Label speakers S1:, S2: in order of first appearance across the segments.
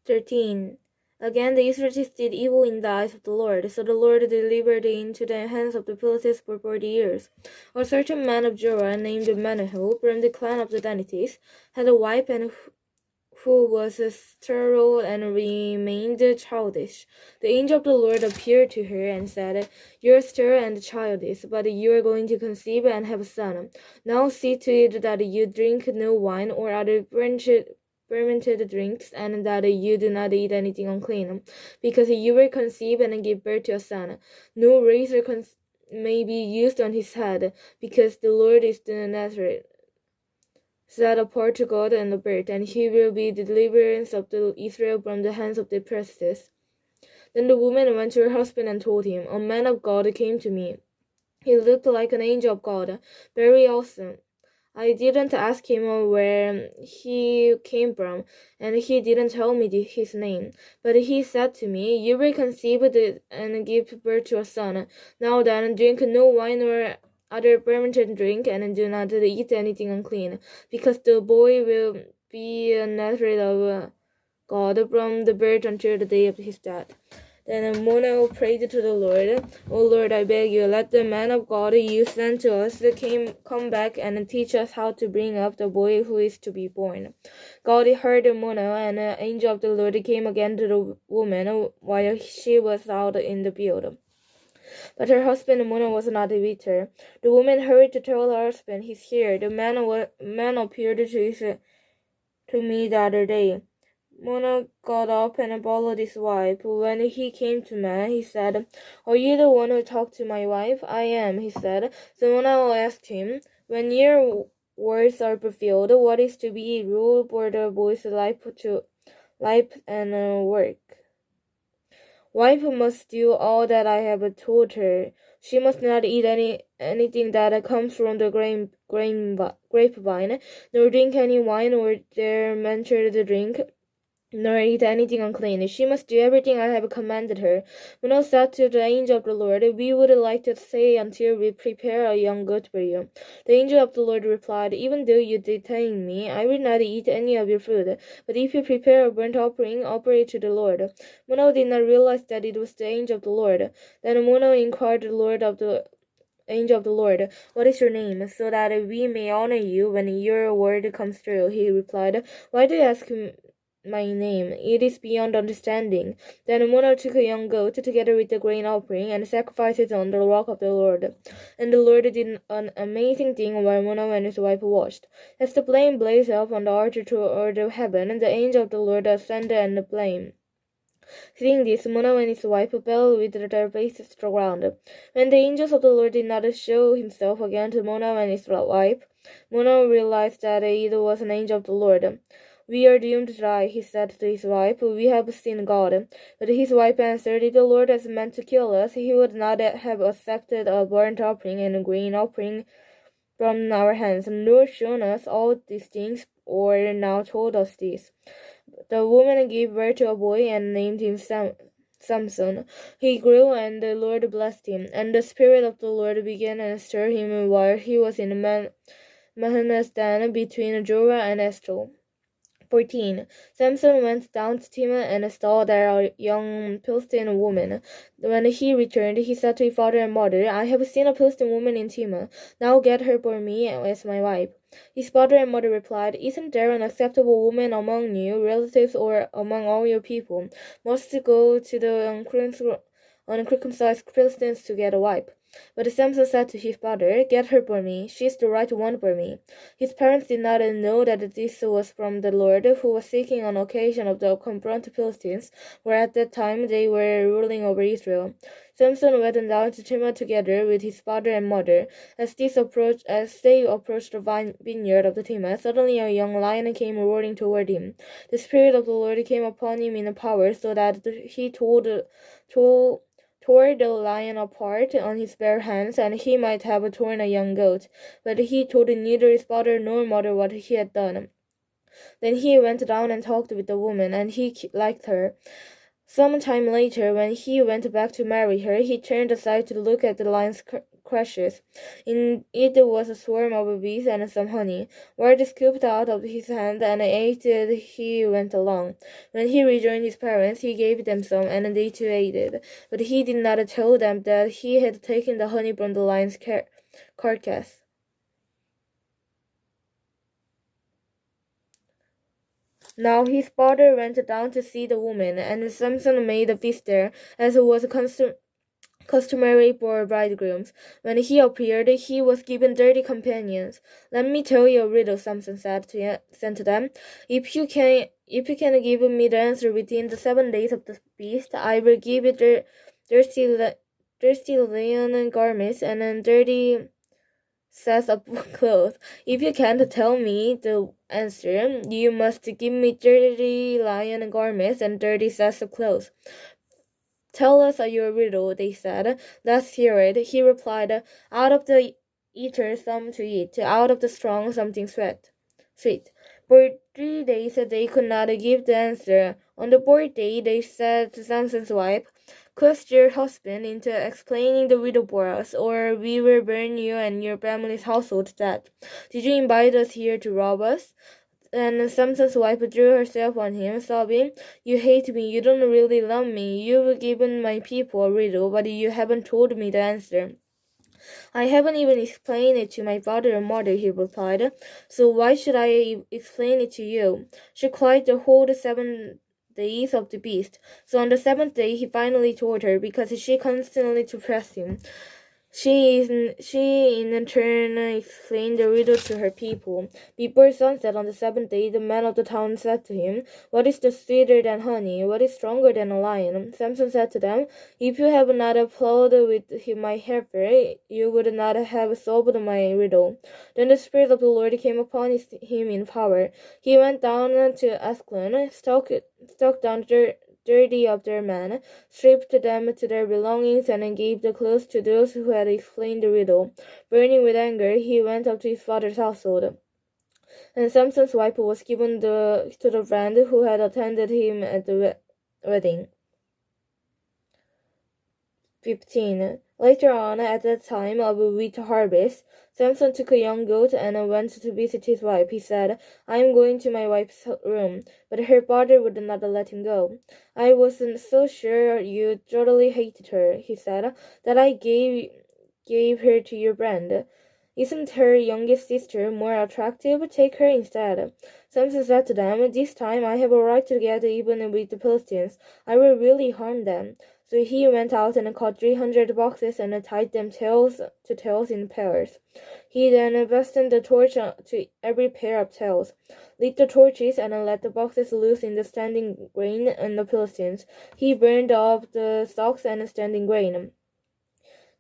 S1: 13. Again, the Israelites did evil in the eyes of the Lord, so the Lord delivered into the hands of the Philistines for 40 years. A certain man of Jorah, named Manahath, from the clan of the Danites, had a wife and who was sterile and remained childish. The angel of the Lord appeared to her and said, "You are sterile and childish, but you are going to conceive and have a son. Now see to it that you drink no wine or other fermented drinks, and that you do not eat anything unclean, because you will conceive and give birth to a son. No razor may be used on his head, because the Lord is the Nazareth, set apart to God and the birth, and he will be the deliverance of Israel from the hands of the priestess." Then the woman went to her husband and told him, "A man of God came to me. He looked like an angel of God, very awesome. I didn't ask him where he came from, and he didn't tell me his name. But he said to me, 'You will conceive and give birth to a son. Now then, drink no wine or other fermented drink, and do not eat anything unclean, because the boy will be a Nazareth of God from the birth until the day of his death.'" Then Manoah prayed to the Lord, "O Lord, I beg you, let the man of God you sent to us come back and teach us how to bring up the boy who is to be born." God heard Manoah, and an angel of the Lord came again to the woman while she was out in the field. But her husband Manoah was not with her. The woman hurried to tell her husband, "He's here. The man appeared to me the other day." Manoah got up and followed his wife. When he came to man, he said, "Are you the one who talked to my wife?" "I am," he said. So Manoah asked him, "When your words are fulfilled, what is to be rule for the boy's life and work?" "Wife must do all that I have told her. She must not eat anything that comes from the grapevine, nor drink any wine or fermented drink, nor eat anything unclean. She must do everything I have commanded her." Manoah said to the angel of the Lord, "We would like to stay until we prepare a young goat for you." The angel of the Lord replied, "Even though you detain me, I will not eat any of your food. But if you prepare a burnt offering, offer it to the Lord." Manoah did not realize that it was the angel of the Lord. Then Manoah inquired the angel of the Lord, "What is your name, so that we may honor you when your word comes true?" He replied, "Why do you ask my name? It is beyond understanding." Then Manoah took a young goat together with the grain offering and sacrificed it on the rock of the Lord. And the Lord did an amazing thing while Manoah and his wife watched. As the flame blazed up on the altar toward heaven, the angel of the Lord ascended and the flame. Seeing this, Manoah and his wife fell with their faces to the ground. When the angel of the Lord did not show himself again to Manoah and his wife, Manoah realized that it was an angel of the Lord. "We are doomed to die," he said to his wife. "We have seen God." But his wife answered, "If the Lord has meant to kill us, he would not have accepted a burnt offering and a grain offering from our hands, nor shown us all these things, or now told us this." The woman gave birth to a boy and named him Samson. He grew, and the Lord blessed him. And the Spirit of the Lord began and stirred him while he was in Mahana's den between Jorah and Eshtaol. 14. Samson went down to Timnah and saw there a young Philistine woman. When he returned, he said to his father and mother, "I have seen a Philistine woman in Timnah. Now get her for me as my wife." His father and mother replied, "Isn't there an acceptable woman among you, relatives, or among all your people? Must go to the uncircumcised Philistines to get a wife?" But Samson said to his father, "Get her for me. She is the right one for me." His parents did not know that this was from the Lord, who was seeking an occasion to confront the Philistines, for at that time they were ruling over Israel. Samson went down to Timnah together with his father and mother. As they approached the vineyard of the Timnah, suddenly a young lion came roaring toward him. The Spirit of the Lord came upon him in power, so that he tore the lion apart on his bare hands, and he might have torn a young goat. But he told neither his father nor mother what he had done. Then he went down and talked with the woman, and he liked her. Some time later, when he went back to marry her, he turned aside to look at the lion's crashes. In it was a swarm of bees and some honey. Ward scooped out of his hand and ate it. He went along. When he rejoined his parents, he gave them some, and they too ate it. But he did not tell them that he had taken the honey from the lion's carcass. Now his father went down to see the woman, and Samson made a feast there, as was customary for bridegrooms. When he appeared, he was given 30 companions. "Let me tell you a riddle," Samson said to them. If you can give me the answer within the 7 days of the feast, I will give you thirsty linen garments and 30 sets of clothes. If you can't tell me the answer, you must give me 30 lion garments and 30 sets of clothes. "Tell us your riddle," they said. "Let's hear it." He replied, "Out of the eater some to eat, out of the strong something sweet." For 3 days they could not give the answer. On the 4th day they said to Samson's wife, "Coax your husband into explaining the riddle for us, or we will burn you and your family's household to death. Did you invite us here to rob us?" And Samson's wife threw herself on him, sobbing, "You hate me, you don't really love me. You've given my people a riddle, but you haven't told me the answer." "I haven't even explained it to my father and mother," he replied. "So why should I explain it to you?" She cried the whole 7 days of the beast. So on the 7th day he finally told her, because she constantly pressed him. She in turn explained the riddle to her people. Before sunset on the 7th day, the men of the town said to him, "What is sweeter than honey? What is stronger than a lion?" Samson said to them, "If you have not plowed with my heifer, you would not have solved my riddle." Then the Spirit of the Lord came upon him in power. He went down to Ascalon, struck down 30 of their men, stripped them to their belongings, and gave the clothes to those who had explained the riddle. Burning with anger, he went up to his father's household. And Samson's wife was given to the friend who had attended him at the wedding. 15. Later on, at the time of wheat harvest, Samson took a young goat and went to visit his wife. He said, "I am going to my wife's room," but her father would not let him go. "I wasn't so sure you totally hated her," he said, "that I gave her to your friend. Isn't her youngest sister more attractive? Take her instead." Samson said to them, "This time I have a right to get even with the Philistines. I will really harm them." So he went out and caught 300 boxes and tied them tails to tails in pairs. He then fastened the torch to every pair of tails, lit the torches, and let the boxes loose in the standing grain and the Philistines. He burned off the stalks and standing grain,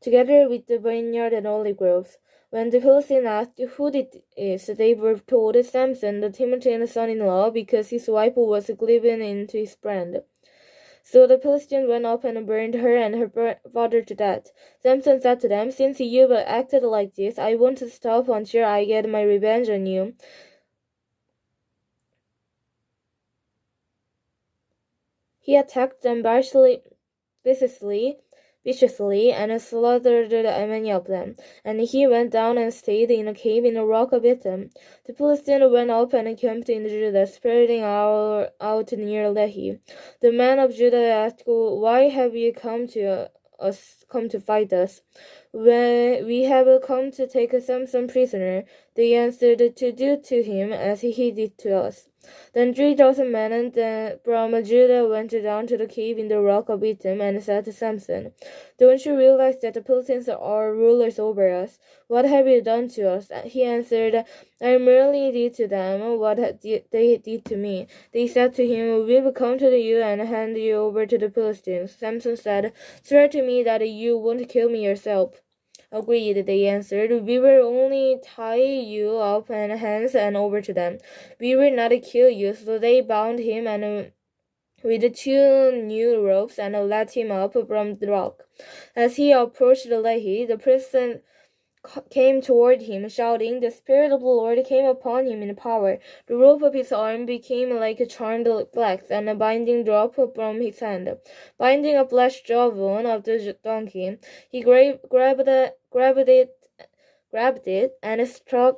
S1: together with the vineyard and olive groves. When the Philistines asked who it is, they were told, "Samson, the Timothy's son-in-law," because his wife was given into his friend. So the Philistines went up and burned her and her father to death. Samson said to them, "Since you've acted like this, I won't stop until I get my revenge on you." He attacked them viciously, and slaughtered many of them. And he went down and stayed in a cave in a rock of them. The Philistines went up and camped in Judah, spreading out near Lehi. The men of Judah asked, "Why have you come to fight us?" We have come to take Samson prisoner," they answered, "to do to him as he did to us." Then 3,000 men from Judah went down to the cave in the rock of Etam and said to Samson, "Don't you realize that the Philistines are rulers over us? What have you done to us?" He answered, "I merely did to them what they did to me." They said to him, "We've come to you and hand you over to the Philistines." Samson said, "Swear to me that you won't kill me yourself." "Agreed," they answered. "We will only tie you up and hands and over to them. We will not kill you." So they bound him and with 2 new ropes and let him up from the rock. As he approached Lehi, the priest came toward him, shouting. The Spirit of the Lord came upon him in power. The rope of his arm became like a charmed flax, and a binding dropped from his hand. Binding a flesh jawbone of the donkey, he grabbed grabbed it, and struck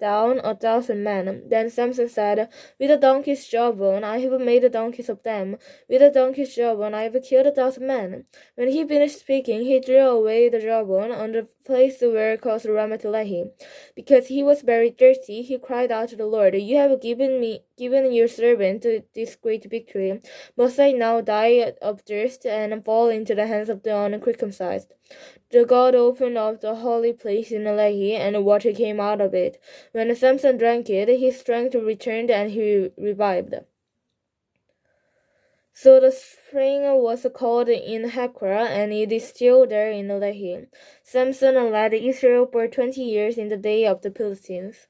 S1: down 1,000 men. Then Samson said, with a donkey's jawbone I have made donkeys of them. With a donkey's jawbone I have killed 1,000 men. When he finished speaking, he drew away the jawbone on the place where caused Ramat Lehi. Because he was very thirsty, he cried out to the Lord, You have given your servant this great victory. Must I now die of thirst and fall into the hands of the uncircumcised? The God opened up the holy place in Lehi, and water came out of it. When Samson drank it, his strength returned and he revived. So the spring was called in Hakra, and it is still there in Lehi. Samson led Israel for 20 years in the day of the Philistines.